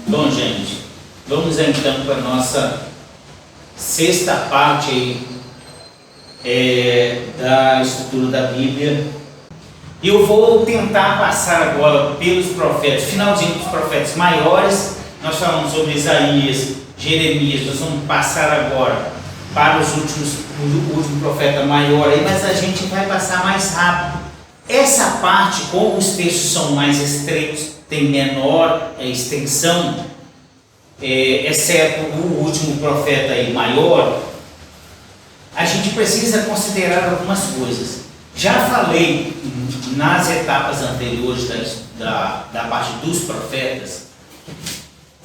Bom, gente, vamos então para a nossa sexta parte da estrutura da Bíblia. Eu vou tentar passar agora pelos profetas, finalzinho dos profetas maiores. Nós falamos sobre Isaías, Jeremias, nós vamos passar agora para o último profeta maior aí, mas a gente vai passar mais rápido. Essa parte, como os textos são mais estreitos, tem menor extensão, exceto o último profeta aí maior, a gente precisa considerar algumas coisas. Já falei nas etapas anteriores da parte dos profetas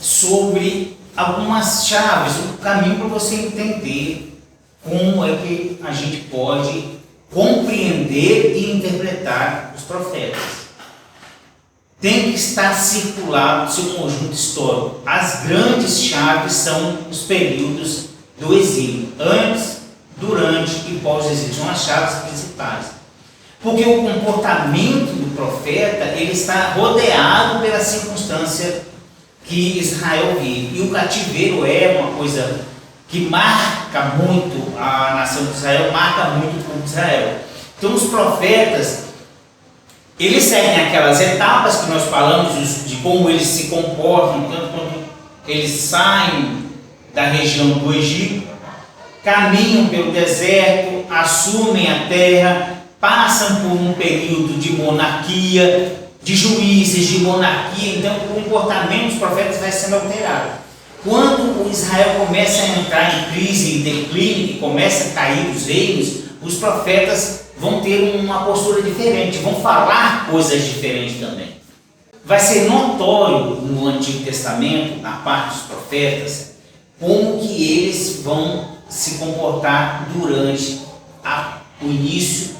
sobre algumas chaves, o caminho para você entender como é que a gente pode compreender e interpretar os profetas. Tem que estar circulado no seu conjunto histórico. As grandes chaves são os períodos do exílio, antes, durante e pós-exílio, são as chaves principais. Porque o comportamento do profeta, ele está rodeado pela circunstância que Israel vive. E o cativeiro é uma coisa que marca muito a nação de Israel, marca muito o povo de Israel. Então os profetas, eles seguem aquelas etapas que nós falamos de como eles se comportam, tanto quando eles saem da região do Egito, caminham pelo deserto, assumem a terra, passam por um período de monarquia, de juízes, de monarquia. Então o comportamento dos profetas vai sendo alterado. Quando o Israel começa a entrar em crise, em declínio, e começa a cair os reinos, os profetas vão ter uma postura diferente, vão falar coisas diferentes também. Vai ser notório no Antigo Testamento, na parte dos profetas, como que eles vão se comportar durante o início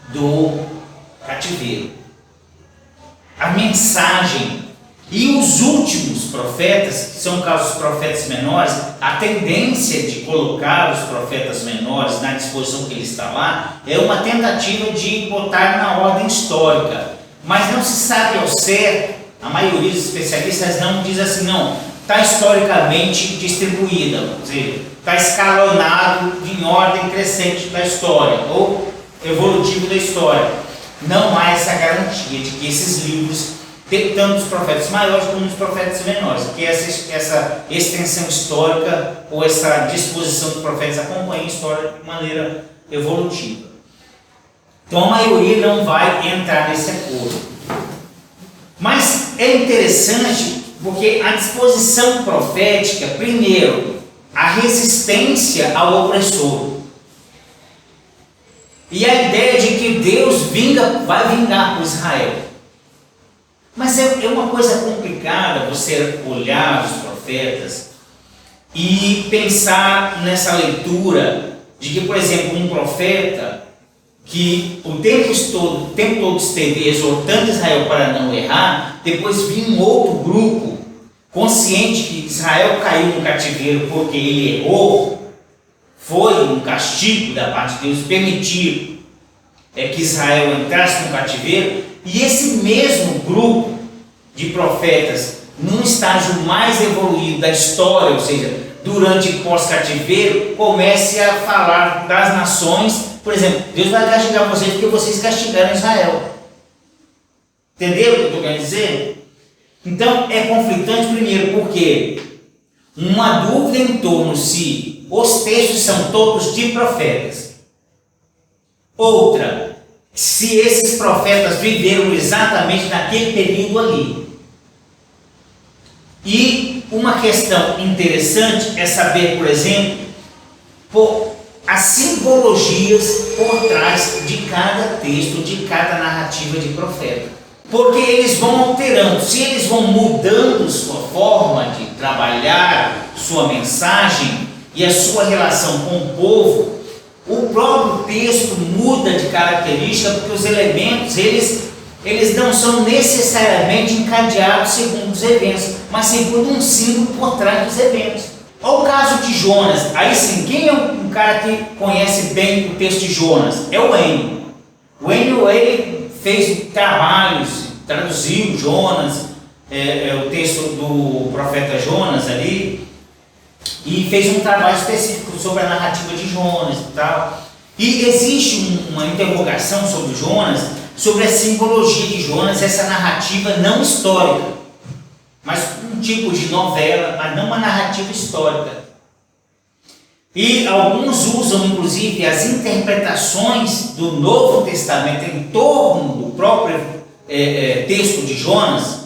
do cativeiro. A mensagem e os últimos profetas, que são os profetas menores, a tendência de colocar os profetas menores na disposição que ele está lá é uma tentativa de botar na ordem histórica, mas não se sabe ao certo. A maioria dos especialistas não diz assim, não, está historicamente distribuída, quer dizer, está escalonado em ordem crescente da história ou evolutivo da história. Não há essa garantia de que esses livros, tanto os profetas maiores como os profetas menores, que essa extensão histórica ou essa disposição dos profetas acompanha a história de maneira evolutiva. Então a maioria não vai entrar nesse acordo. Mas é interessante porque a disposição profética, primeiro, a resistência ao opressor. E a ideia de que Deus vai vingar por Israel. Mas é uma coisa complicada você olhar os profetas e pensar nessa leitura de que, por exemplo, um profeta que o tempo todo esteve exortando Israel para não errar, depois vinha um outro grupo consciente que Israel caiu no cativeiro porque ele errou. Foi um castigo da parte de Deus permitir que Israel entrasse no cativeiro, e esse mesmo grupo de profetas, num estágio mais evoluído da história, ou seja, durante o pós-cativeiro, comece a falar das nações. Por exemplo, Deus vai castigar vocês porque vocês castigaram Israel. Entendeu o que eu estou querendo dizer? Então é conflitante, primeiro, porque uma dúvida em torno se os textos são todos de profetas. Outra, se esses profetas viveram exatamente naquele período ali. E uma questão interessante é saber, por exemplo, as simbologias por trás de cada texto, de cada narrativa de profeta. Porque eles vão alterando, se eles vão mudando sua forma de trabalhar, sua mensagem e a sua relação com o povo, o próprio texto muda de característica, porque os elementos, eles não são necessariamente encadeados segundo os eventos, mas segundo um símbolo por trás dos eventos. Olha o caso de Jonas. Aí sim, quem é um cara que conhece bem o texto de Jonas? É o Eno. O Hemingway fez trabalhos, traduziu Jonas, o texto do profeta Jonas ali, e fez um trabalho específico sobre a narrativa de Jonas e tal. E existe uma interrogação sobre Jonas, sobre a simbologia de Jonas, essa narrativa não histórica, mas um tipo de novela, mas não uma narrativa histórica. E alguns usam, inclusive, as interpretações do Novo Testamento em torno do próprio texto de Jonas.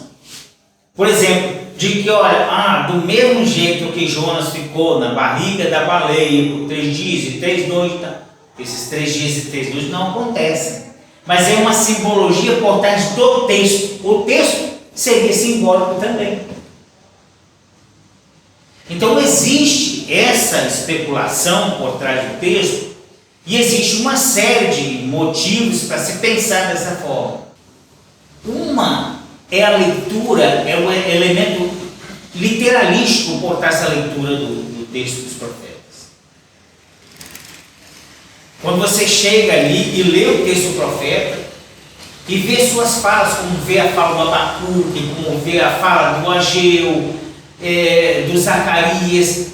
Por exemplo, de que, olha, do mesmo jeito que Jonas ficou na barriga da baleia por 3 dias e 3 noites, esses 3 dias e 3 noites não acontecem. Mas é uma simbologia por trás do texto. O texto seria simbólico também. Então existe essa especulação por trás do texto e existe uma série de motivos para se pensar dessa forma. Uma é a leitura, é o elemento literalístico por trás da leitura do texto dos profetas. Quando você chega ali e lê o texto do profeta e vê suas falas, como vê a fala do Abacuque, como vê a fala do Ageu, do Zacarias,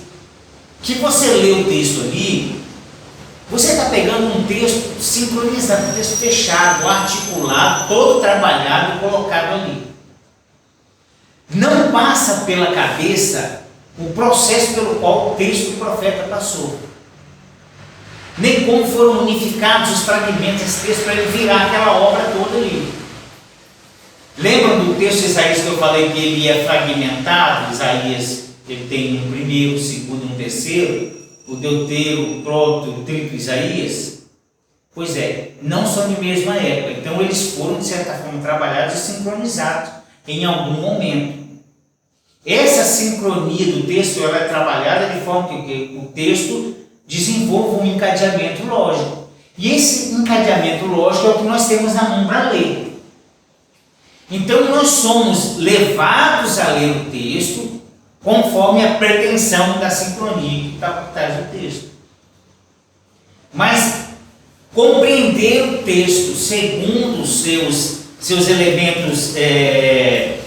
que você lê o texto ali, você está pegando um texto sincronizado, um texto fechado, articulado, todo trabalhado e colocado ali. Não passa pela cabeça o processo pelo qual o texto do profeta passou, nem como foram unificados os fragmentos desse texto para ele virar aquela obra toda ali. Lembram do texto de Isaías que eu falei que ele é fragmentado? Isaías, ele tem um primeiro, segundo e um terceiro, o deutero, o proto, o trito Isaías. Pois é, não são de mesma época, então eles foram de certa forma trabalhados e sincronizados em algum momento. Essa sincronia do texto ela é trabalhada de forma que o texto desenvolva um encadeamento lógico. E esse encadeamento lógico é o que nós temos na mão para ler. Então nós somos levados a ler o texto conforme a pretensão da sincronia que está por trás do texto. Mas compreender o texto segundo os seus elementos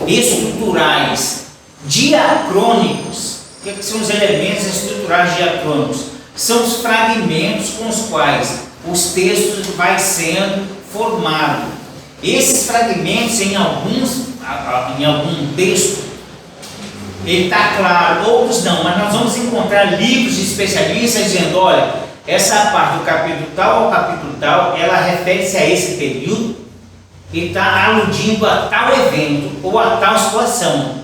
estruturais diacrônicos. O que são os elementos estruturais diacrônicos? São os fragmentos com os quais os textos vai sendo formado. Esses fragmentos, em algum texto, ele está claro, outros não, mas nós vamos encontrar livros de especialistas dizendo, olha, essa parte do capítulo tal ao capítulo tal, ela refere-se a esse período e está aludindo a tal evento ou a tal situação.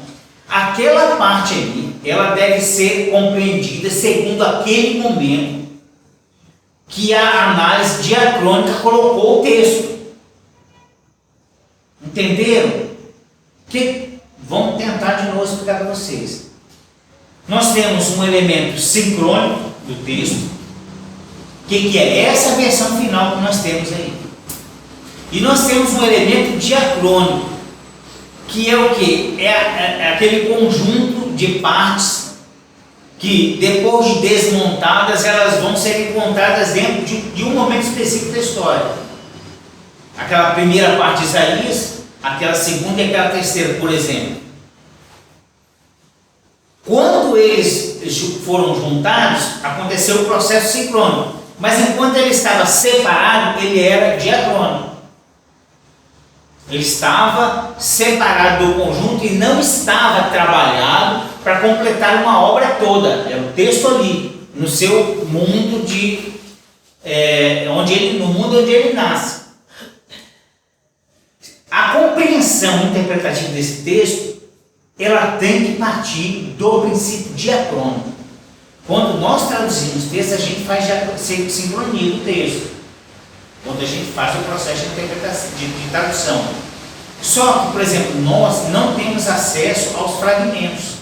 Aquela parte ali, ela deve ser compreendida segundo aquele momento que a análise diacrônica colocou o texto. Entenderam? Vamos tentar de novo explicar para vocês. Nós temos um elemento sincrônico do texto, que é essa versão final que nós temos aí. E nós temos um elemento diacrônico, que é o quê? É aquele conjunto de partes que, depois de desmontadas, elas vão ser encontradas dentro de um momento específico da história. Aquela primeira parte de Isaías, aquela segunda e aquela terceira, por exemplo. Quando eles foram juntados, aconteceu o processo sincrônico. Mas enquanto ele estava separado, ele era diacrônico. Ele estava separado do conjunto e não estava trabalhado para completar uma obra toda. Era o texto ali, no seu mundo no mundo onde ele nasce. A compreensão interpretativa desse texto, ela tem que partir do princípio diacrônico. Quando nós traduzimos texto, a gente faz sincronia do texto. Quando a gente faz o processo de interpretação, de tradução. Só que, por exemplo, nós não temos acesso aos fragmentos.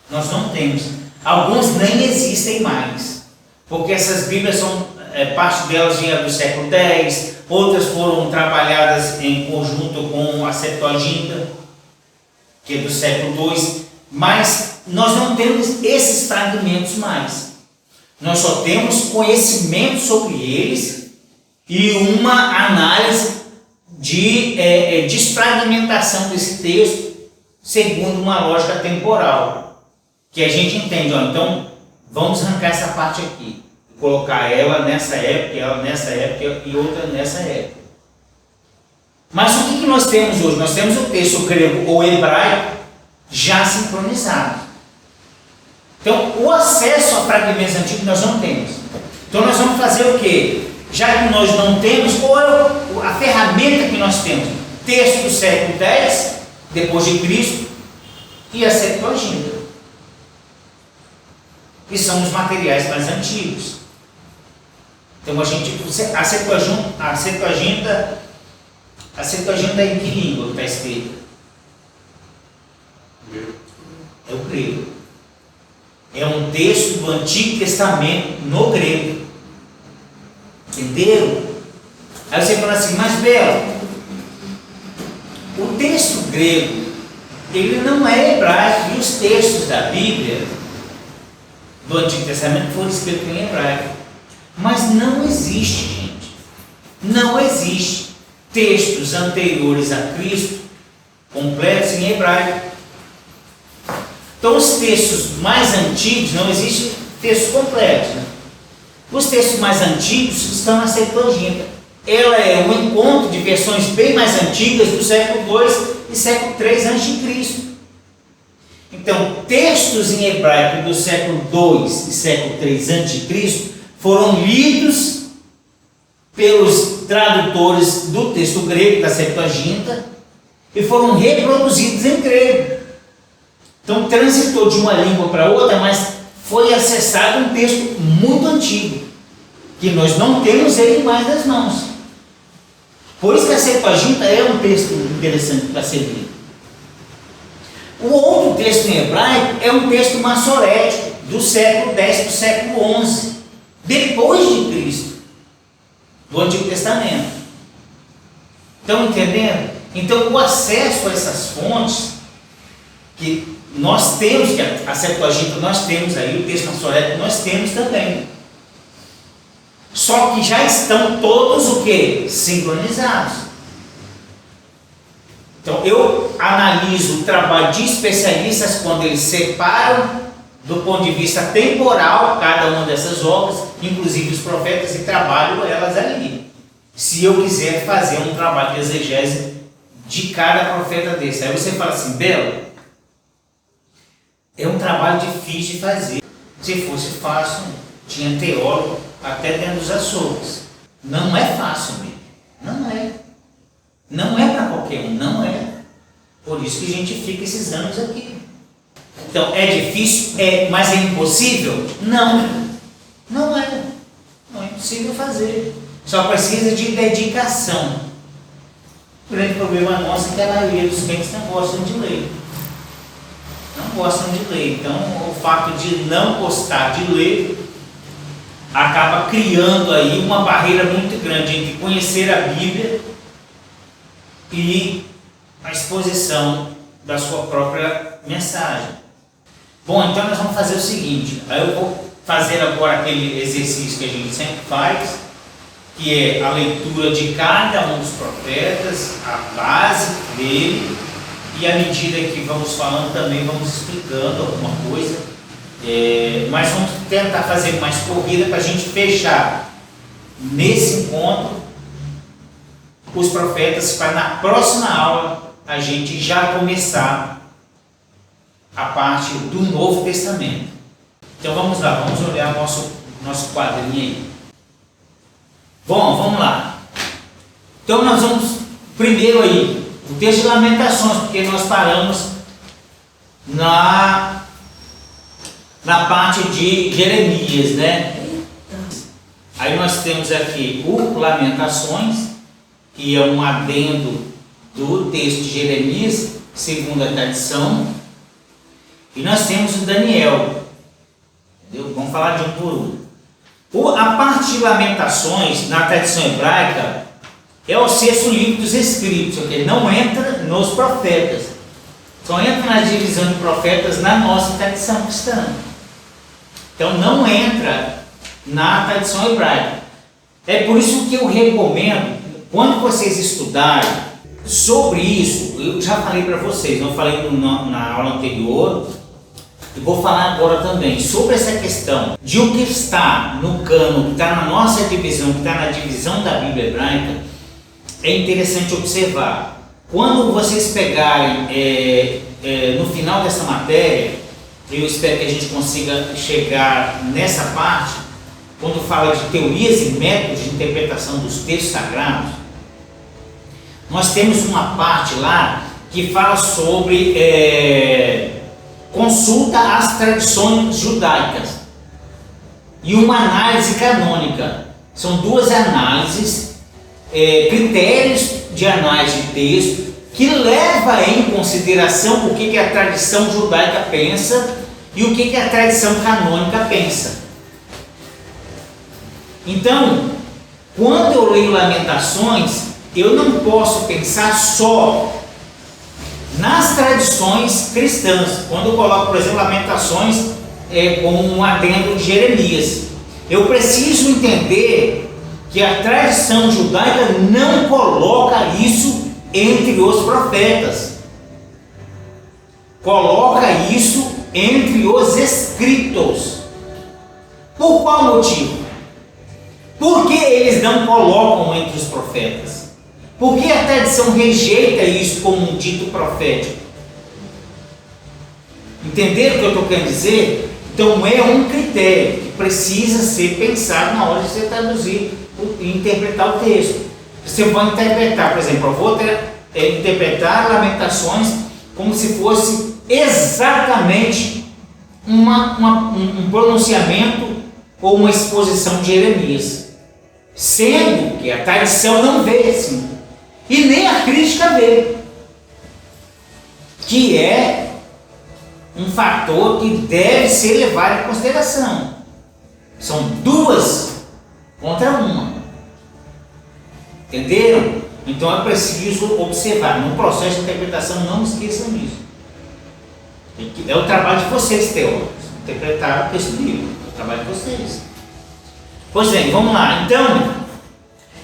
Nós não temos. Alguns nem existem mais. Porque essas Bíblias são, parte delas vinha do século X, outras foram trabalhadas em conjunto com a Septuaginta, que é do século II, mas nós não temos esses fragmentos mais. Nós só temos conhecimento sobre eles e uma análise de desfragmentação desse texto segundo uma lógica temporal, que a gente entende, então vamos arrancar essa parte aqui, colocar ela nessa época e outra nessa época. Mas o que nós temos hoje? Nós temos o texto grego ou hebraico já sincronizado. Então, o acesso a fragmentos antigos nós não temos. Então, nós vamos fazer o quê? Já que nós não temos, qual é a ferramenta que nós temos? Texto do século X, depois de Cristo, e a Septuaginta, que são os materiais mais antigos. Então, a Septuaginta é em que língua que está escrita? É o grego. É um texto do Antigo Testamento no grego. Entenderam? Aí você fala assim, mas Belo, o texto grego, ele não é hebraico, e os textos da Bíblia, do Antigo Testamento, foram escritos em hebraico. Mas não existe, gente, não existe textos anteriores a Cristo completos em hebraico. Então, os textos mais antigos, não existem textos completos, né? Os textos mais antigos estão na Septuaginta. Ela é um encontro de versões bem mais antigas do século II e século III a.C. Então, textos em hebraico do século II e século III a.C. foram lidos pelos tradutores do texto grego, da Septuaginta, e foram reproduzidos em grego. Então, transitou de uma língua para outra, mas foi acessado um texto muito antigo, que nós não temos ele mais nas mãos. Por isso que a Septuaginta é um texto interessante para ser lido. O outro texto em hebraico é um texto massorético, do século X para o século XI, depois de Cristo, do Antigo Testamento. Estão entendendo? Então, o acesso a essas fontes, que nós temos, que a Septuaginta nós temos aí, o texto massorético nós temos também. Só que já estão todos o quê? Sincronizados. Então, eu analiso o trabalho de especialistas quando eles separam do ponto de vista temporal cada uma dessas obras, inclusive os profetas, e trabalho elas ali. Se eu quiser fazer um trabalho de exegese de cada profeta desse. Aí você fala assim, Belo, é um trabalho difícil de fazer. Se fosse fácil, tinha teólogo até dentro dos açougues. Não é fácil, mesmo. Não é. Não é para qualquer um, não é. Por isso que a gente fica esses anos aqui. Então, é difícil? É, mas é impossível? Não. Não é. Não é impossível fazer. Só precisa de dedicação. O grande problema nosso é que a maioria dos crentes não gostam de ler. Não gostam de ler. Então, o fato de não gostar de ler acaba criando aí uma barreira muito grande entre conhecer a Bíblia e a exposição da sua própria mensagem. Bom, então nós vamos fazer o seguinte, aí eu vou fazer agora aquele exercício que a gente sempre faz, que é a leitura de cada um dos profetas, a base dele, e à medida que vamos falando também vamos explicando alguma coisa, mas vamos tentar fazer mais corrida para a gente fechar nesse encontro os profetas, para na próxima aula a gente já começar a parte do Novo Testamento. Então vamos lá, vamos olhar nosso quadrinho aí. Bom, vamos lá. Então nós vamos primeiro aí, o texto de Lamentações, porque nós paramos na parte de Jeremias, né? Aí nós temos aqui o Lamentações, que é um adendo do texto de Jeremias, segundo a tradição. E nós temos o Daniel. Entendeu? Vamos falar de um por um. A parte de Lamentações, na tradição hebraica, é o sexto livro dos Escritos, ok? Não entra nos profetas. Só entra na divisão de profetas na nossa tradição cristã. Então não entra na tradição hebraica. É por isso que eu recomendo, quando vocês estudarem sobre isso, eu já falei para vocês, não falei na aula anterior, e vou falar agora também sobre essa questão de o que está no cano, que está na nossa divisão, que está na divisão da Bíblia hebraica. É interessante observar. Quando vocês pegarem no final dessa matéria, eu espero que a gente consiga chegar nessa parte, quando fala de teorias e métodos de interpretação dos textos sagrados, nós temos uma parte lá que fala sobre consulta às tradições judaicas e uma análise canônica. São duas análises, critérios de análise de texto que leva em consideração o que a tradição judaica pensa e o que a tradição canônica pensa. Então, quando eu leio Lamentações, eu não posso pensar só nas tradições cristãs. Quando eu coloco, por exemplo, Lamentações como um adendo de Jeremias, eu preciso entender que a tradição judaica não coloca isso entre os profetas, coloca isso entre os escritos. Por qual motivo? Por que eles não colocam entre os profetas? Por que a tradição rejeita isso como um dito profético? Entenderam o que eu estou querendo dizer? Então é um critério que precisa ser pensado na hora de você traduzir e interpretar o texto. Você pode interpretar, por exemplo, eu vou interpretar Lamentações como se fosse exatamente um pronunciamento ou uma exposição de Jeremias, sendo que a tradição não vê assim, e nem a crítica vê, que é um fator que deve ser levado em consideração. São duas contra uma. Entenderam? Então é preciso observar. No processo de interpretação, não esqueçam disso. É o trabalho de vocês, teólogos, interpretar o texto bíblico. É o trabalho de vocês. Pois bem, vamos lá. Então,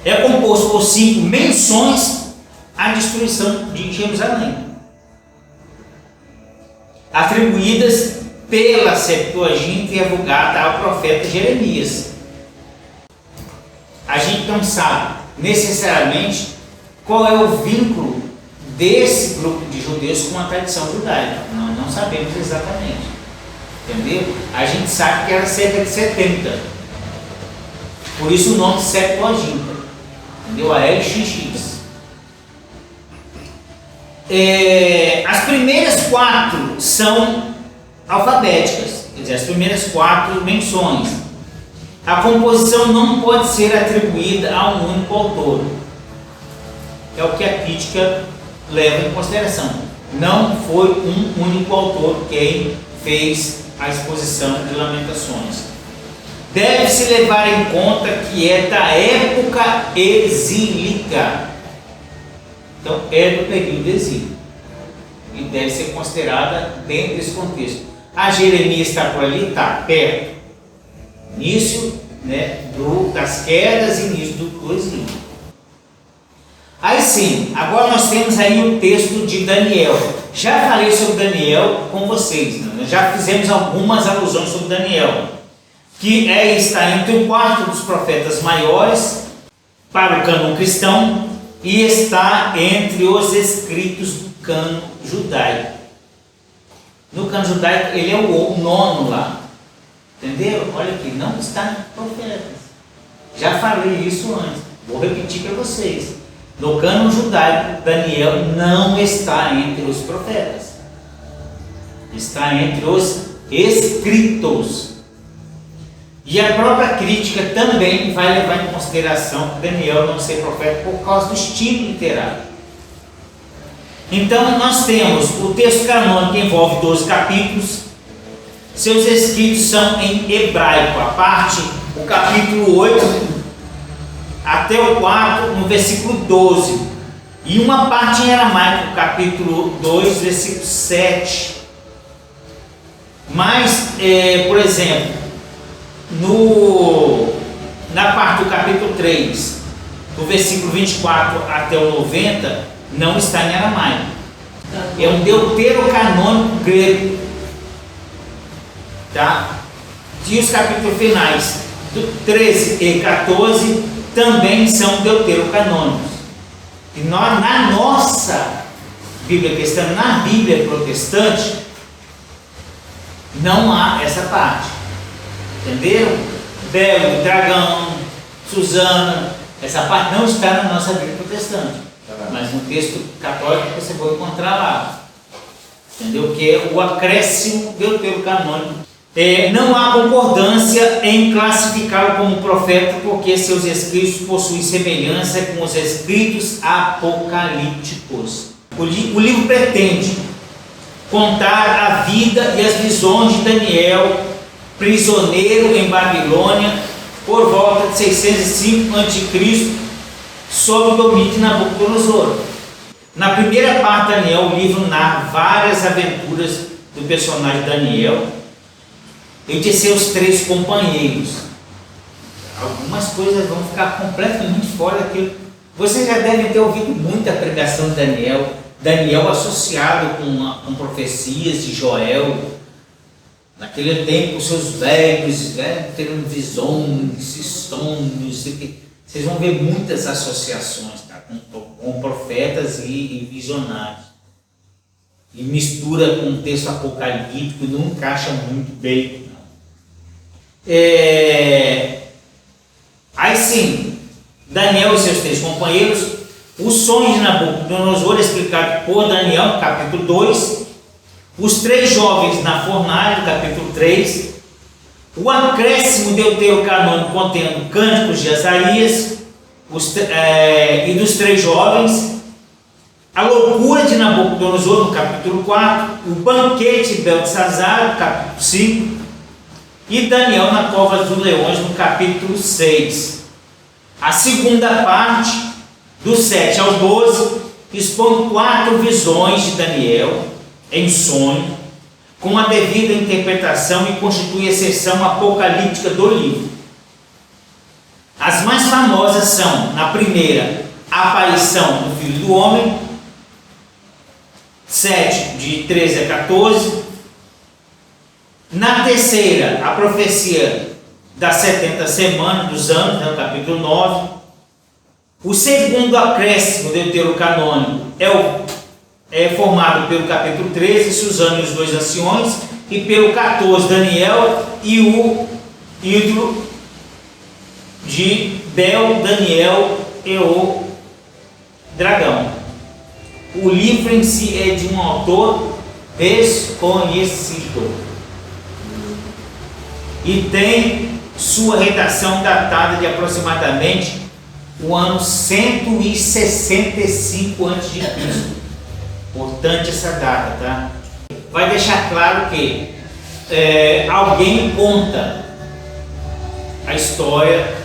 é composto por 5 menções à destruição de Jerusalém, atribuídas pela Septuaginta e a Vulgata ao profeta Jeremias. A gente não sabe necessariamente qual é o vínculo desse grupo de judeus com a tradição judaica. Nós não sabemos exatamente. Entendeu? A gente sabe que era cerca de 70. Por isso o nome Septuaginta. Entendeu? A LXX. As primeiras 4 são alfabéticas, quer dizer, as primeiras 4 menções. A composição não pode ser atribuída a um único autor. É o que a crítica leva em consideração. Não foi um único autor quem fez a exposição de Lamentações. Deve-se levar em conta que é da época exílica. Então, é do período de exílio. E deve ser considerada dentro desse contexto. A Jeremias está por ali, está perto. Início, das quedas e início do exílio. Aí sim, agora nós temos aí o texto de Daniel. Já falei sobre Daniel com vocês, né? Já fizemos algumas alusões sobre Daniel, que está entre o quarto dos profetas maiores para o cânon cristão e está entre os escritos do cânon judaico. No cânon judaico ele é o 9º lá, entenderam? Olha aqui, não está entre profetas. Já falei isso antes, vou repetir para vocês. No cânon judaico, Daniel não está entre os profetas, está entre os escritos. E a própria crítica também vai levar em consideração Daniel não ser profeta por causa do estilo literário. Então nós temos o texto canônico que envolve 12 capítulos. Seus escritos são em hebraico, o capítulo 8 até o 4, no versículo 12, e uma parte em aramaico, capítulo 2, versículo 7. Mas, por exemplo, na parte do capítulo 3, do versículo 24 até o 90, não está em aramaico. É um deuterocanônico grego. Tá? E os capítulos finais, do 13 e 14, também são deuterocanônicos. E nós, na nossa Bíblia cristã, na Bíblia protestante, não há essa parte. Entenderam? Belo, Dragão, Susana, essa parte não está na nossa Bíblia protestante. Mas no texto católico você vai encontrar lá. Entendeu? Que é o acréscimo deuterocanônico. Não há concordância em classificá-lo como profeta, porque seus escritos possuem semelhança com os escritos apocalípticos. O livro pretende contar a vida e as visões de Daniel, prisioneiro em Babilônia, por volta de 605 a.C., sob o domínio de Nabucodonosor. Na primeira parte de Daniel, o livro narra várias aventuras do personagem Daniel e de seus 3 companheiros. Algumas coisas vão ficar completamente fora daquilo. Vocês já devem ter ouvido muita pregação de Daniel. Daniel associado com profecias de Joel. Naquele tempo, os seus velhos tendo visões, sonhos. Vocês vão ver muitas associações, tá? com profetas e visionários. E mistura com o texto apocalíptico, não encaixa muito bem. Aí sim, Daniel e seus 3 companheiros, o sonho de Nabucodonosor explicado por Daniel, capítulo 2, os 3 jovens na fornalha, capítulo 3, o acréscimo deuterocanônico contendo cânticos de Azarias e dos 3 jovens, a loucura de Nabucodonosor, no capítulo 4, o banquete de Beltesazar, no capítulo 5, e Daniel na cova dos leões, no capítulo 6. A segunda parte, do 7 ao 12, expõe 4 visões de Daniel em sonho, com a devida interpretação, e constitui a seção apocalíptica do livro. As mais famosas são, na primeira, a aparição do Filho do Homem, 7, de 13 a 14. Na terceira, a profecia das 70 semanas dos anos, no capítulo 9. O segundo acréscimo deuterocanônico é formado pelo capítulo 13, Susana e os 2 anciões, e pelo 14, Daniel e o ídolo de Bel, Daniel e o dragão. O livro em si é de um autor desconhecido e tem sua redação datada de aproximadamente o ano 165 a.C. Importante essa data, tá? Vai deixar claro que alguém conta a história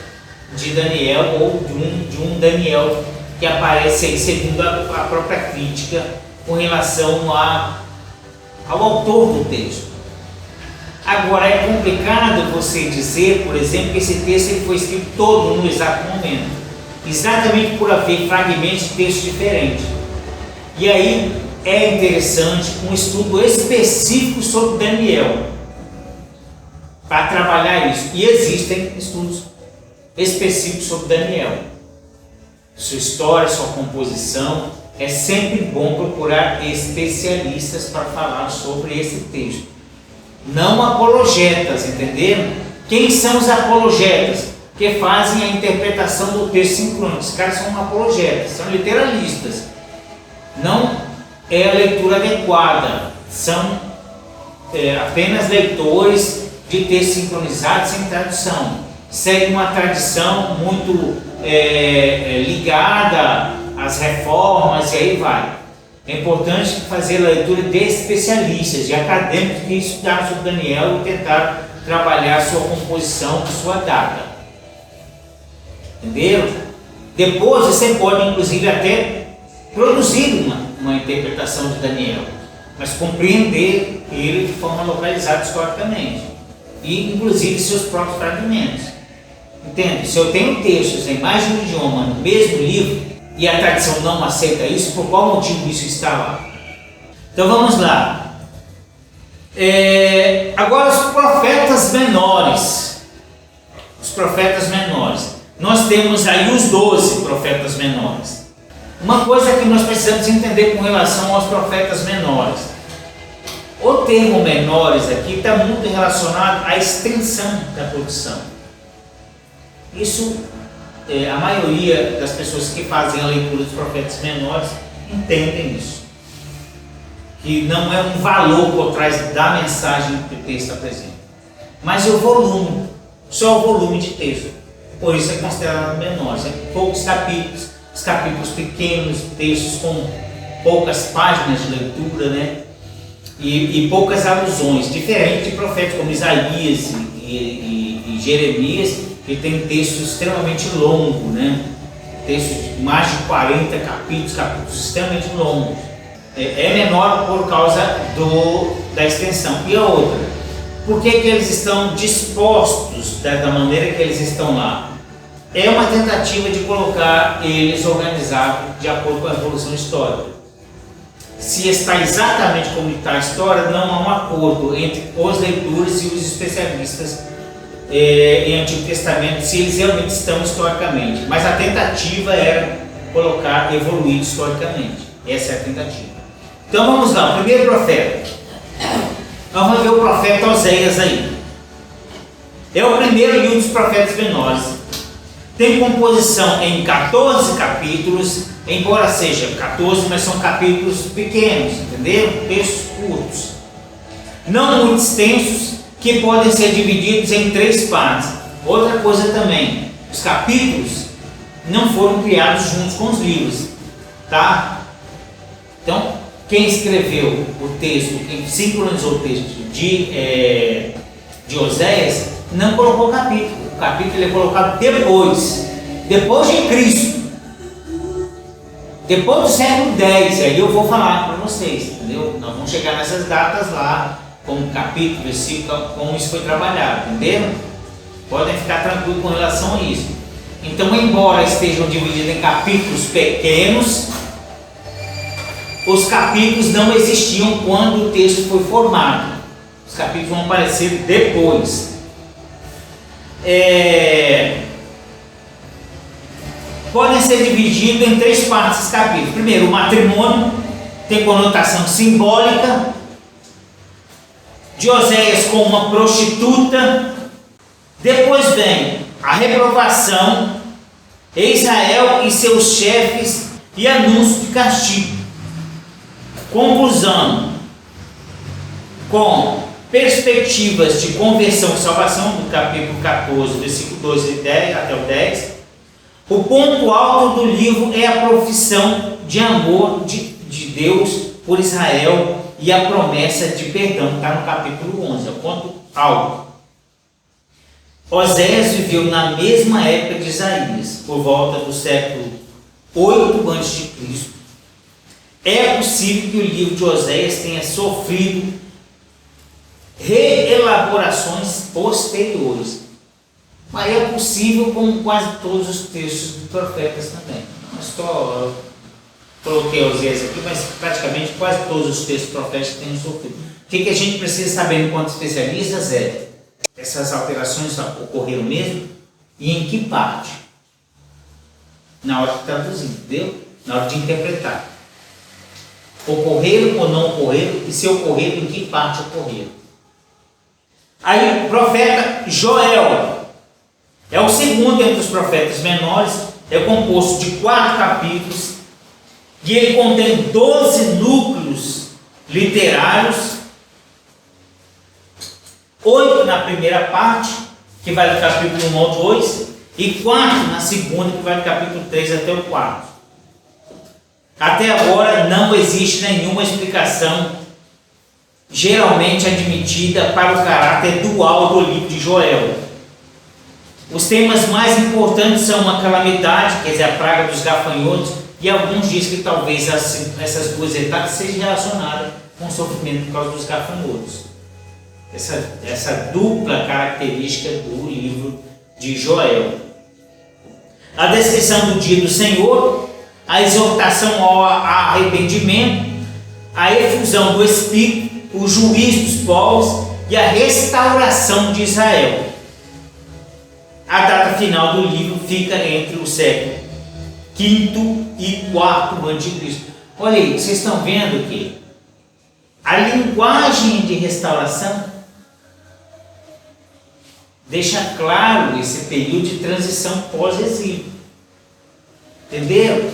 de Daniel ou de um Daniel que aparece aí segundo a própria crítica com relação ao autor do texto. Agora, é complicado você dizer, por exemplo, que esse texto ele foi escrito todo no exato momento, exatamente por haver fragmentos de texto diferentes. E aí é interessante um estudo específico sobre Daniel para trabalhar isso. E existem estudos específicos sobre Daniel, sua história, sua composição. É sempre bom procurar especialistas para falar sobre esse texto. Não apologetas, entenderam? Quem são os apologetas? Que fazem a interpretação do texto sincrônico. Esses caras são apologetas, são literalistas. Não é a leitura adequada, são apenas leitores de texto sincronizado sem tradução. Seguem uma tradição muito ligada às reformas e aí vai. É importante fazer a leitura de especialistas, de acadêmicos que estudaram sobre Daniel e tentaram trabalhar sua composição, sua data. Entenderam? Depois você pode, inclusive, até produzir uma interpretação de Daniel, mas compreender ele de forma localizada historicamente, e inclusive seus próprios fragmentos. Entende? Se eu tenho textos em mais de um idioma no mesmo livro e a tradição não aceita isso, por qual motivo isso está lá? Então vamos lá. Agora os profetas menores. Os profetas menores. Nós temos aí os 12 profetas menores. Uma coisa que nós precisamos entender com relação aos profetas menores. O termo menores aqui está muito relacionado à extensão da produção. Isso, a maioria das pessoas que fazem a leitura dos profetas menores entendem isso. Que não é um valor por trás da mensagem que o texto apresenta, mas é o volume, só o volume de texto. Por isso é considerado menores. Poucos capítulos, os capítulos pequenos, textos com poucas páginas de leitura, né? E poucas alusões, diferente de profetas como Isaías e Jeremias, que tem textos extremamente longos, né? Textos de mais de 40 capítulos extremamente longos. É menor por causa da extensão. E a outra, por que eles estão dispostos da maneira que eles estão lá? É uma tentativa de colocar eles organizados de acordo com a evolução histórica. Se está exatamente como está a história, não há um acordo entre os leitores e os especialistas em Antigo Testamento, se eles realmente estão historicamente. Mas a tentativa era colocar evoluído historicamente. Essa é a tentativa. Então vamos lá, o primeiro profeta. Nós vamos ver o profeta Oséias aí. É o primeiro e um dos profetas menores. Tem composição em 14 capítulos, embora seja 14, mas são capítulos pequenos, entenderam? Textos curtos. Não muito extensos, que podem ser divididos em 3 partes. Outra coisa também, os capítulos não foram criados juntos com os livros, tá? Então, quem escreveu o texto, quem sincronizou o texto de Oséias, não colocou capítulo. O capítulo é colocado depois de Cristo, depois do século X. Aí eu vou falar para vocês, entendeu? Nós vamos chegar nessas datas lá, como capítulo, versículo, como isso foi trabalhado, entenderam? Podem ficar tranquilos com relação a isso. Então, embora estejam divididos em capítulos pequenos, os capítulos não existiam quando o texto foi formado. Os capítulos vão aparecer depois. Podem ser divididos em 3 partes esses capítulos. Primeiro, o matrimônio tem conotação simbólica de Oséias com uma prostituta. Depois vem a reprovação, Israel e seus chefes e anúncio de castigo. Conclusão com perspectivas de conversão e salvação, do capítulo 14, versículo 12 e 10 até o 10. O ponto alto do livro é a profissão de amor de Deus por Israel e a promessa de perdão, está no capítulo 11, é o ponto alto. Oséias viveu na mesma época de Isaías, por volta do século 8 a.C. É possível que o livro de Oséias tenha sofrido reelaborações posteriores, mas é possível com quase todos os textos dos profetas também. Não coloquei Oséias aqui, mas praticamente quase todos os textos proféticos têm sofrido. O que a gente precisa saber enquanto especialistas é: essas alterações ocorreram mesmo e em que parte? Na hora de traduzir, entendeu? Na hora de interpretar. Ocorreram ou não ocorreram, e se ocorreram, em que parte ocorreram. Aí o profeta Joel é o segundo entre os profetas menores, é composto de 4 capítulos e ele contém 12 núcleos literários, 8 na primeira parte, que vai do capítulo 1 ao 2, e 4 na segunda, que vai do capítulo 3 até o 4. Até agora não existe nenhuma explicação geralmente admitida para o caráter dual do livro de Joel. Os temas mais importantes são uma calamidade, quer dizer, a praga dos gafanhotos, e alguns dizem que talvez essas 2 etapas sejam relacionadas com o sofrimento por causa dos gafanhotos. Essa dupla característica do livro de Joel. A descrição do dia do Senhor, a exortação ao arrependimento, a efusão do Espírito, o juízo dos povos e a restauração de Israel. A data final do livro fica entre o século V e IV a.C. Olha aí, vocês estão vendo que a linguagem de restauração deixa claro esse período de transição pós-exílio. Entenderam?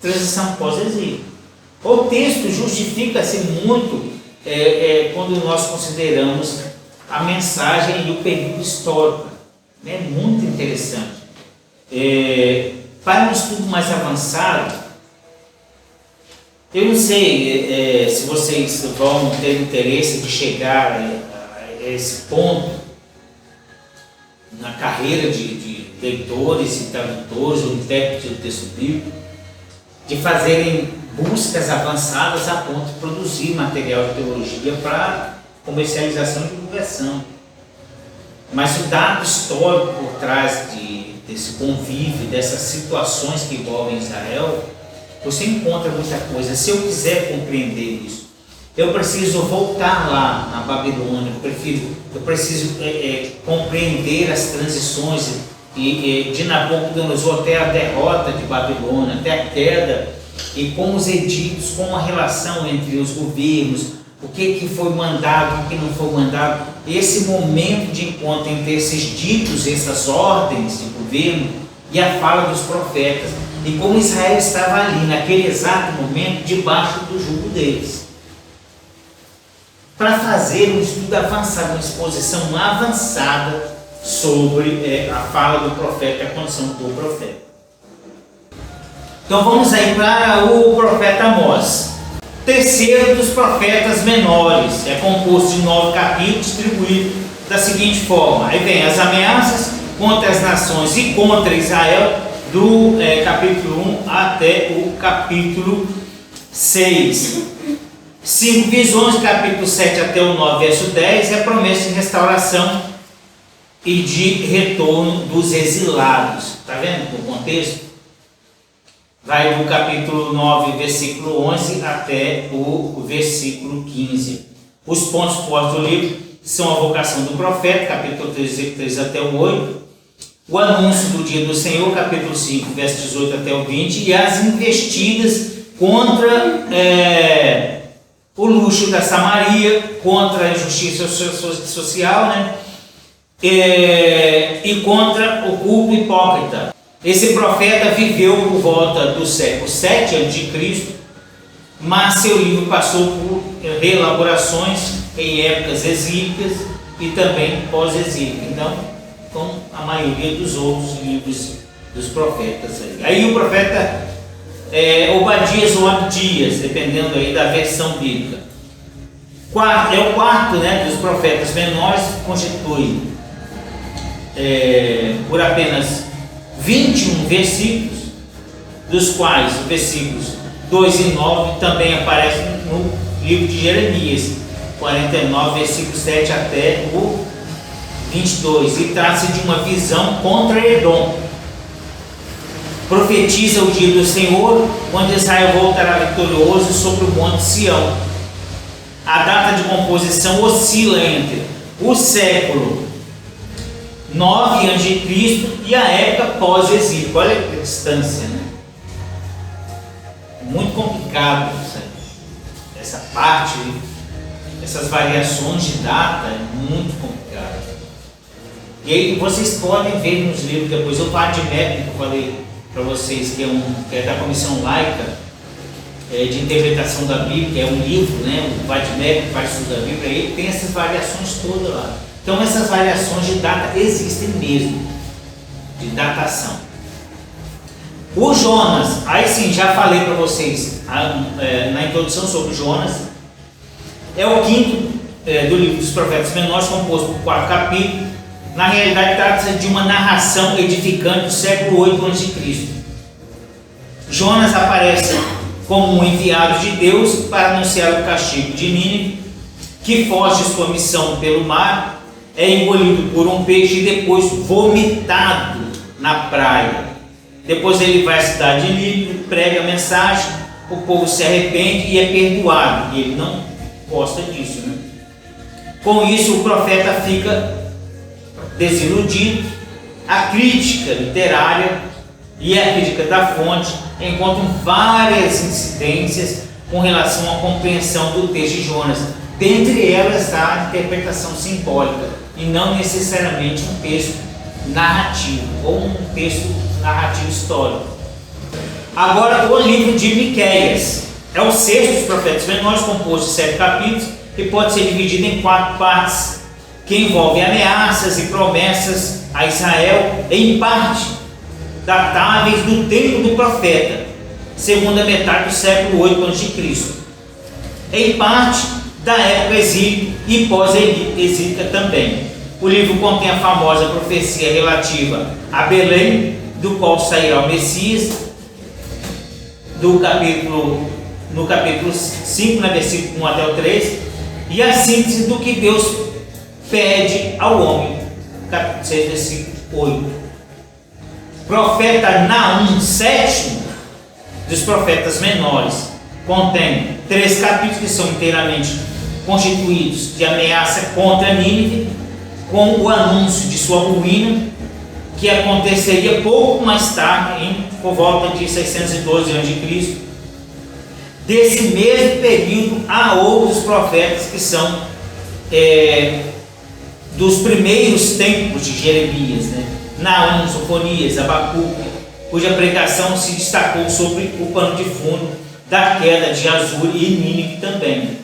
Transição pós-exílio. O texto justifica-se muito quando nós consideramos a mensagem e o período histórico. É muito interessante. Para um estudo mais avançado, eu não sei se vocês vão ter interesse de chegar a esse ponto na carreira de leitores e tradutores ou intérpretes do texto bíblico, de fazerem buscas avançadas a ponto de produzir material de teologia para comercialização e divulgação. Mas o dado histórico por trás desse convívio, dessas situações que envolvem Israel, você encontra muita coisa. Se eu quiser compreender isso, eu preciso voltar lá na Babilônia, eu preciso compreender as transições de Nabucodonosor até a derrota de Babilônia, até a queda, e com os editos, com a relação entre os governos, o que foi mandado, o que não foi mandado, esse momento de encontro entre esses ditos, essas ordens de governo e a fala dos profetas, e como Israel estava ali, naquele exato momento, debaixo do jugo deles. Para fazer um estudo avançado, uma exposição avançada sobre a fala do profeta e a condição do profeta. Então vamos aí para o profeta Amós. Terceiro dos profetas menores, é composto de 9 capítulos, distribuído da seguinte forma. Aí vem as ameaças contra as nações e contra Israel, do capítulo 1 até o capítulo 6. 5 visões, capítulo 7 até o 9, verso 10, é a promessa de restauração e de retorno dos exilados. Está vendo o contexto? Vai do capítulo 9, versículo 11 até o versículo 15. Os pontos fortes do livro são a vocação do profeta, capítulo 3 até o 8, o anúncio do dia do Senhor, capítulo 5, verso 18 até o 20, e as investidas contra o luxo da Samaria, contra a injustiça social, né? E contra o culto hipócrita. Esse profeta viveu por volta do século 7 a.C., mas seu livro passou por reelaborações em épocas exílicas e também pós-exílicas, então, com a maioria dos outros livros dos profetas. Aí o profeta Obadias ou Abdias, dependendo aí da versão bíblica. É o quarto, né, dos profetas menores, constitui por apenas 21 versículos, dos quais os versículos 2 e 9 também aparecem no livro de Jeremias, 49, versículo 7 até o 22, e trata-se de uma visão contra Edom. Profetiza o dia do Senhor, quando Israel voltará vitorioso sobre o monte Sião. A data de composição oscila entre o século 9 a.C. e a época pós-exílio. Olha a distância, né? Muito complicado essa parte, essas variações de data, é muito complicado. E aí vocês podem ver nos livros depois, o Vadimec, que eu falei para vocês, que é da Comissão Laica de Interpretação da Bíblia, é um livro, né? O Vadimec, que faz estudo da Bíblia, ele tem essas variações todas lá. Então essas variações de data existem mesmo, de datação. O Jonas, aí sim, já falei para vocês na introdução sobre Jonas, é o quinto do livro dos profetas menores, composto por 4 capítulos. Na realidade trata-se de uma narração edificante do século 8 a.C. Jonas aparece como um enviado de Deus para anunciar o castigo de Nínive, que foge de sua missão pelo mar é engolido por um peixe e depois vomitado na praia. Depois ele vai à cidade de Nínive, prega a mensagem, o povo se arrepende e é perdoado. E ele não gosta disso, né? Com isso o profeta fica desiludido. A crítica literária e a crítica da fonte encontram várias incidências com relação à compreensão do texto de Jonas, dentre elas a interpretação simbólica e não necessariamente um texto narrativo ou um texto narrativo histórico. Agora, o livro de Miqueias é o sexto dos profetas menores, composto de 7 capítulos, e pode ser dividido em 4 partes, que envolvem ameaças e promessas a Israel, em parte datáveis do tempo do profeta, segunda metade do século 8 a.C., em parte da época exílica e pós-exílica também. O livro contém a famosa profecia relativa a Belém, do qual sairá o Messias, no capítulo 5, versículo 1 até o 3, e a síntese do que Deus pede ao homem, capítulo 6, versículo 8. Profeta Naum, sétimo dos profetas menores, contém 3 capítulos que são inteiramente constituídos de ameaça contra Nínive, com o anúncio de sua ruína, que aconteceria pouco mais tarde, por volta de 612 a.C. Desse mesmo período há outros profetas que são dos primeiros tempos de Jeremias, né? Naum, Sofonias, Abacuque, cuja pregação se destacou sobre o pano de fundo da queda de Azur e Nínive também,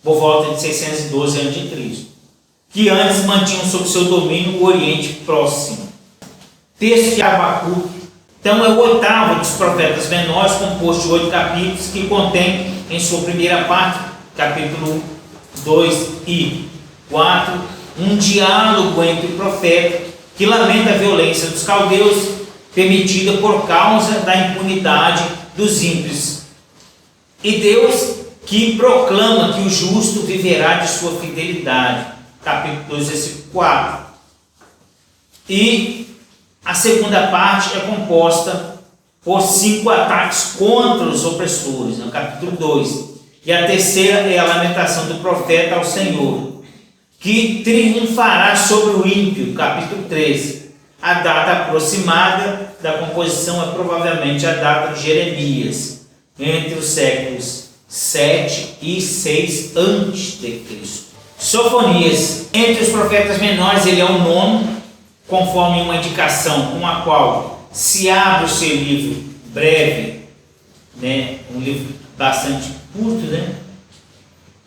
por volta de 612 a.C., que antes mantinham sob seu domínio o Oriente Próximo. Texto de Abacuque, então, é o oitavo dos profetas menores, composto de 8 capítulos, que contém em sua primeira parte, capítulo 2 e 4, um diálogo entre o profeta, que lamenta a violência dos caldeus, permitida por causa da impunidade dos ímpios, e Deus que proclama que o justo viverá de sua fidelidade, capítulo 2, versículo 4. E a segunda parte é composta por 5 ataques contra os opressores, no capítulo 2. E a terceira é a lamentação do profeta ao Senhor, que triunfará sobre o ímpio, capítulo 13. A data aproximada da composição é provavelmente a data de Jeremias, entre os séculos 7 e 6 a.C. Sofonias, entre os profetas menores, ele é o nono, conforme uma indicação com a qual se abre o seu livro breve, né? Um livro bastante curto, né?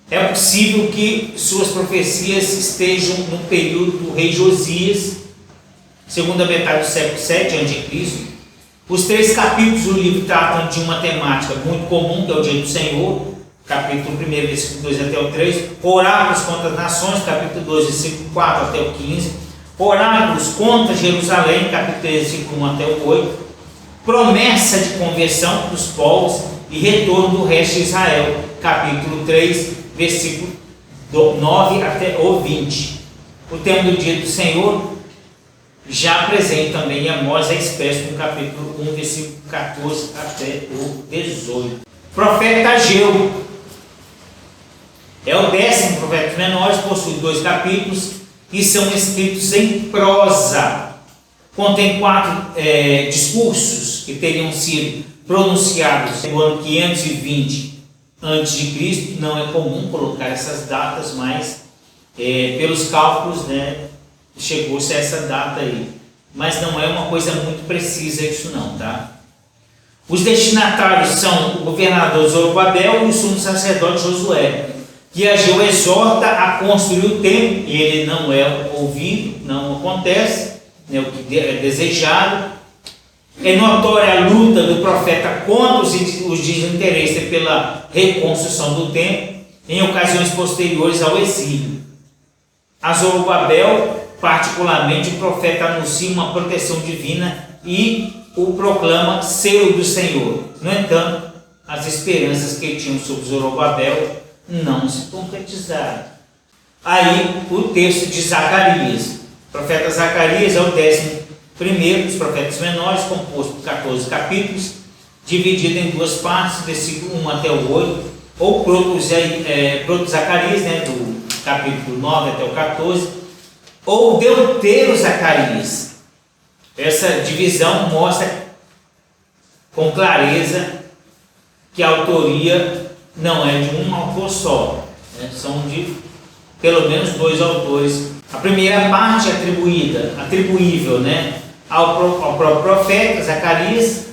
É possível que suas profecias estejam no período do rei Josias, segunda metade do século 7 a.C. Os 3 capítulos do livro tratam de uma temática muito comum, que é o dia do Senhor, capítulo 1, versículo 2 até o 3, oráculos contra as nações, capítulo 2, versículo 4 até o 15, oráculos contra Jerusalém, capítulo 3, versículo 1 até o 8, promessa de conversão dos povos e retorno do resto de Israel, capítulo 3, versículo 9 até o 20. O tema do dia do Senhor, já presente também em Amós, é expresso no capítulo 1, versículo 14 até o 18. Profeta Ageu é o 10º profeta dos menores, possui 2 capítulos e são escritos em prosa. Contém 4 discursos que teriam sido pronunciados no ano 520 a.C. Não é comum colocar essas datas, mas pelos cálculos, né, chegou-se a essa data aí. Mas não é uma coisa muito precisa isso não, tá? Os destinatários são o governador Zorobabel e o sumo sacerdote Josué, que Ageu exorta a construir o templo, e ele não é ouvido, não acontece, né, o que é desejado. É notória a luta do profeta contra os desinteresses pela reconstrução do templo, em ocasiões posteriores ao exílio. A Zorobabel, particularmente, o profeta anuncia uma proteção divina e o proclama selo do Senhor. No entanto, as esperanças que tinham sobre Zorobabel não se concretizaram. aí o texto de Zacarias. O profeta Zacarias é o 11º dos profetas menores, composto por 14 capítulos, dividido em duas partes, versículo 1 até o 8, ou Proto-Zacarias, né, do capítulo 9 até o 14, ou Deutero-Zacarias. Essa divisão mostra com clareza que a autoria não é de um autor só, né? São de pelo menos 2 autores. A primeira parte atribuível, né, ao próprio profeta Zacarias,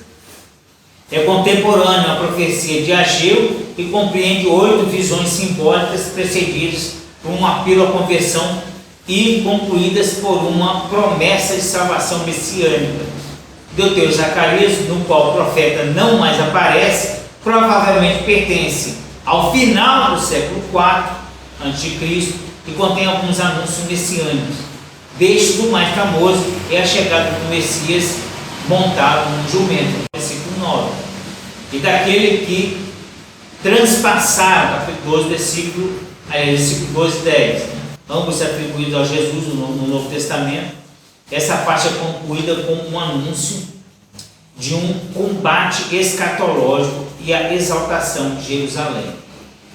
é contemporâneo à profecia de Ageu e compreende 8 visões simbólicas precedidas por um apelo à conversão e concluídas por uma promessa de salvação messiânica. Deutero Zacarias, no qual o profeta não mais aparece, provavelmente pertence ao final do século IV a.C. e contém alguns anúncios messiânicos. Destes, o mais famoso é a chegada do Messias montado num jumento, versículo 9, e daquele que transpassaram, capítulo 12, versículo 12 e 10. Ambos atribuídos a Jesus no Novo Testamento. Essa parte é concluída com um anúncio de um combate escatológico e a exaltação de Jerusalém.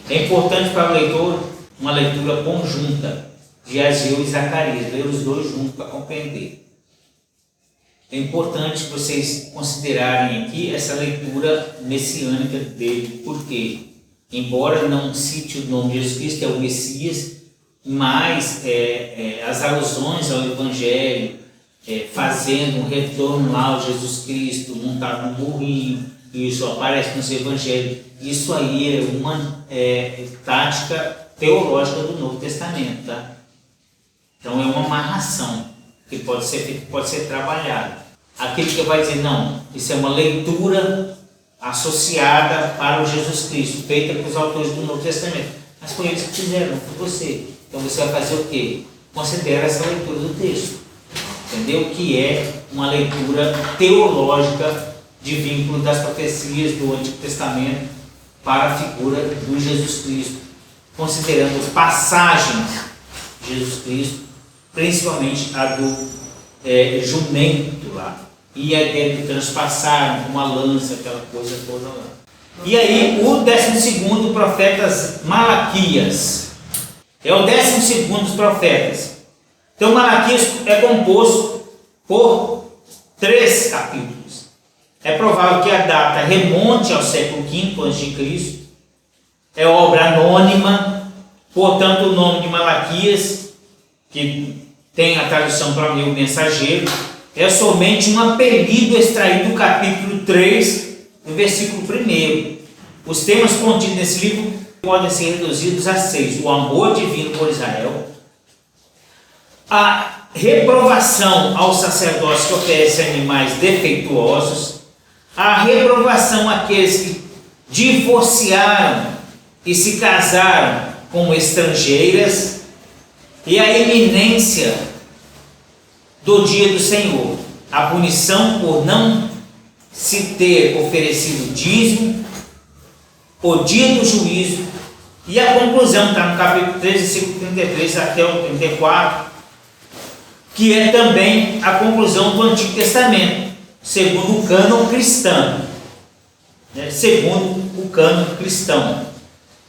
É importante para o leitor uma leitura conjunta de Ageu e Zacarias, ler os dois juntos para compreender. É importante vocês considerarem aqui essa leitura messiânica dele, porque, embora não cite o nome de Jesus Cristo, que é o Messias, mas as alusões ao Evangelho, fazendo um retorno lá ao Jesus Cristo montado num burrinho, isso aparece nos Evangelhos. Isso aí é uma tática teológica do Novo Testamento, tá? Então é uma amarração que pode ser trabalhada. Aquele que vai dizer, não, isso é uma leitura associada para o Jesus Cristo, feita pelos autores do Novo Testamento. Mas foi eles que fizeram, não foi você. Então você vai fazer o quê? Considera essa leitura do texto. Entendeu? Que é uma leitura teológica de vínculo das profecias do Antigo Testamento para a figura do Jesus Cristo, considerando passagens de Jesus Cristo, principalmente a do jumento lá, e a ideia de transpassaram com uma lança, aquela coisa toda lá. E aí o 12º profeta Malaquias, é o 12º dos profetas. Então Malaquias é composto por 3 capítulos. É provável que a data remonte ao século V a.C. É obra anônima, portanto o nome de Malaquias, que tem a tradução para mim, o mensageiro, é somente um apelido extraído do capítulo 3, no versículo 1. Os temas contidos nesse livro podem ser reduzidos a 6: o amor divino por Israel, a reprovação aos sacerdotes que oferecem animais defeituosos, a reprovação àqueles que divorciaram e se casaram com estrangeiras, e a iminência do dia do Senhor, a punição por não se ter oferecido dízimo, o dia do juízo, e a conclusão está no capítulo 3, versículo 33 até o 34, que é também a conclusão do Antigo Testamento, segundo o cânon cristão. Segundo o cânon cristão,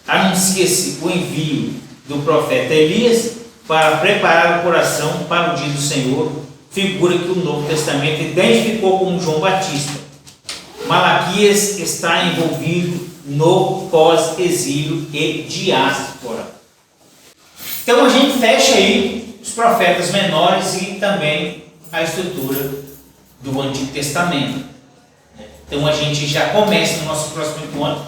anuncia-se o envio do profeta Elias para preparar o coração para o dia do Senhor, figura que o Novo Testamento identificou como João Batista. Malaquias está envolvido no pós-exílio e diáspora. Então a gente fecha aí os profetas menores e também a estrutura do Antigo Testamento. Então a gente já começa no nosso próximo encontro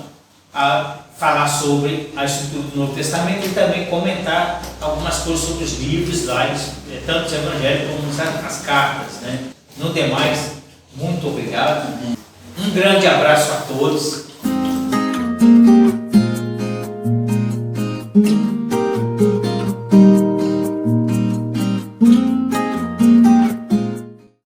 a falar sobre a estrutura do Novo Testamento e também comentar algumas coisas sobre os livros lá, tanto os evangelhos como as cartas, né? No demais, muito obrigado. Um grande abraço a todos.